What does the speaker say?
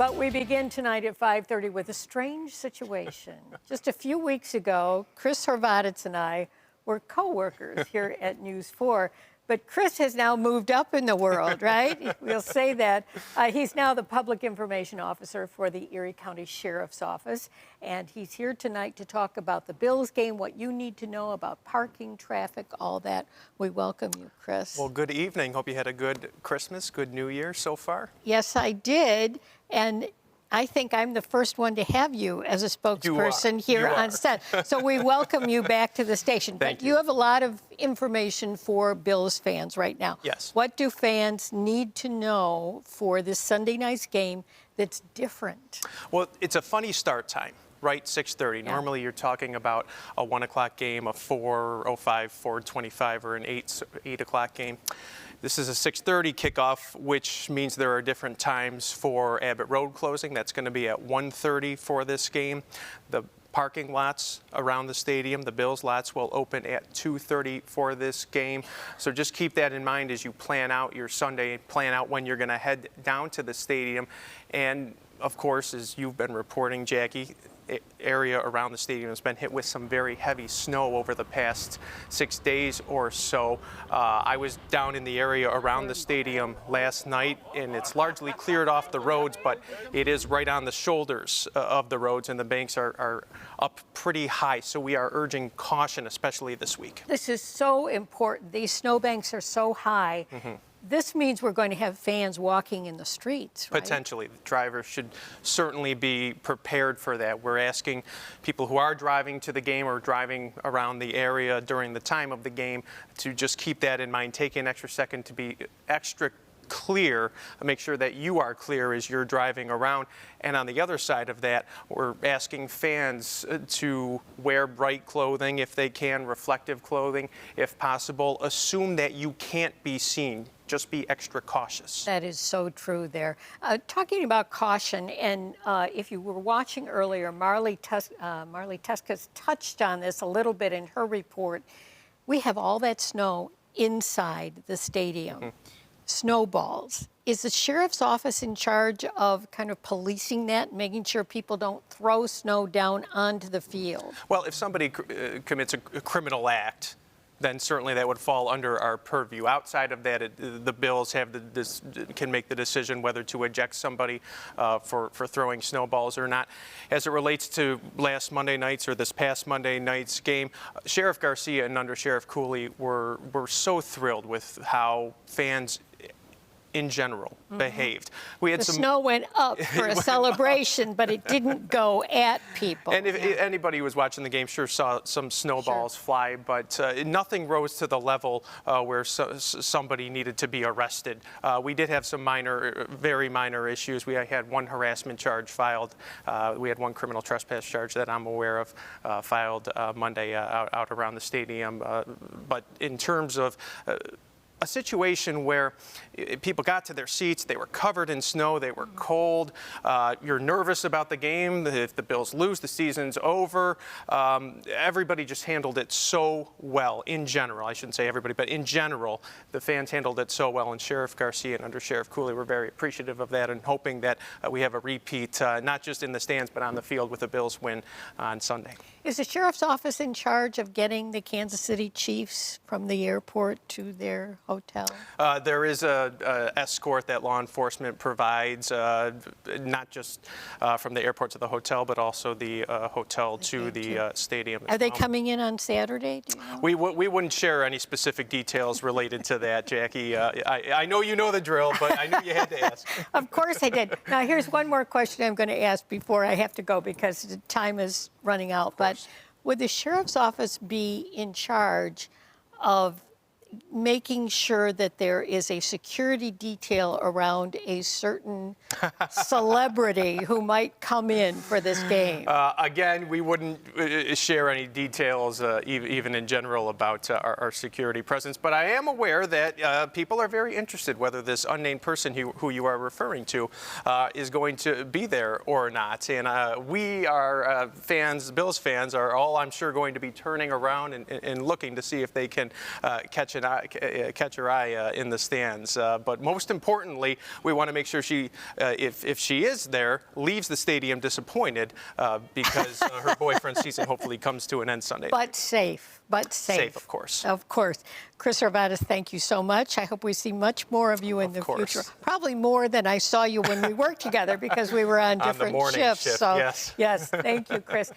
But we begin tonight at 5:30 with a strange situation. Just a few weeks ago, Chris Horvitz and I were co-workers here at News 4. But Chris has now moved up in the world, right? We'll say that. He's now the Public Information Officer for the Erie County Sheriff's Office. And he's here tonight to talk about the Bills game, what you need to know about parking, traffic, all that. We welcome you, Chris. Well, good evening. Hope you had a good Christmas, good New Year so far. Yes, I did. And I think I'm the first one to have you as a spokesperson here on set. So we welcome you back to the station. Thank you. You have a lot of information for Bills fans right now. Yes. What do fans need to know for this Sunday night's game that's different? Well, it's a funny start time. Right, 6:30. Yeah. Normally you're talking about a 1 o'clock game, a 4:05, 4:25, or an 8 o'clock game. This is a 6:30 kickoff, which means there are different times for Abbott Road closing. That's going to be at 1:30 for this game. The parking lots around the stadium, the Bills lots, will open at 2:30 for this game. So just keep that in mind as you plan out your Sunday, plan out when you're going to head down to the stadium. And of course, as you've been reporting, Jackie, area around the stadium has been hit with some very heavy snow over the past 6 days or so. I was down in the area around the stadium last night, and it's largely cleared off the roads, but it is right on the shoulders of the roads, and the banks are up pretty high. So we are urging caution, especially this week. This is so important. These snowbanks are so high. Mm-hmm. This means we're going to have fans walking in the streets, right? Potentially. The drivers should certainly be prepared for that. We're asking people who are driving to the game or driving around the area during the time of the game to just keep that in mind. Take an extra second to be extra clear, make sure that you are clear as you're driving around. And on the other side of that, we're asking fans to wear bright clothing if they can, reflective clothing if possible. Assume that you can't be seen. Just be extra cautious. That is so true there. Talking about caution, and if you were watching earlier, Marley Tuskas touched on this a little bit in her report. We have all that snow inside the stadium. Mm-hmm. Snowballs. Is the sheriff's office in charge of kind of policing that, making sure people don't throw snow down onto the field? Well, if somebody commits a criminal act, then certainly that would fall under our purview. Outside of that, the Bills can make the decision whether to eject somebody for throwing snowballs or not. As it relates to last Monday night's or this past Monday night's game, Sheriff Garcia and Under Sheriff Cooley were so thrilled with how fans in general behaved. We had the snow went up for a celebration, but it didn't go at people. And if anybody who was watching the game sure saw some snowballs fly, but nothing rose to the level where somebody needed to be arrested. We did have some very minor issues. We had one harassment charge filed. We had one criminal trespass charge that I'm aware of filed Monday out around the stadium. But in terms of a situation where people got to their seats, they were covered in snow, they were cold, you're nervous about the game, if the Bills lose, the season's over. Everybody just handled it so well, in general. I shouldn't say everybody, but in general, the fans handled it so well, and Sheriff Garcia and Under Sheriff Cooley were very appreciative of that and hoping that we have a repeat, not just in the stands, but on the field with the Bills win on Sunday. Is the sheriff's office in charge of getting the Kansas City Chiefs from the airport to their hotel? There is a escort that law enforcement provides, not just from the airport to the hotel, but also the hotel to the stadium. Are they coming in on Saturday? Do you know? We wouldn't share any specific details related to that, Jackie. I know you know the drill, but I knew you had to ask. Of course I did. Now, here's one more question I'm going to ask before I have to go because the time is running out. But would the sheriff's office be in charge of making sure that there is a security detail around a certain celebrity who might come in for this game? Again, we wouldn't share any details, even in general, about our security presence. But I am aware that people are very interested whether this unnamed person who you are referring to is going to be there or not. And we are fans, Bills fans, are all, I'm sure, going to be turning around and looking to see if they can catch an catch her eye in the stands. But most importantly, we want to make sure she, if she is there, leaves the stadium disappointed because her boyfriend's season hopefully comes to an end Sunday. But safe. But safe. Safe, of course. Of course. Chris Horvatis, thank you so much. I hope we see much more of you in the future. Probably more than I saw you when we worked together because we were on different shifts. So, Yes. yes, thank you, Chris.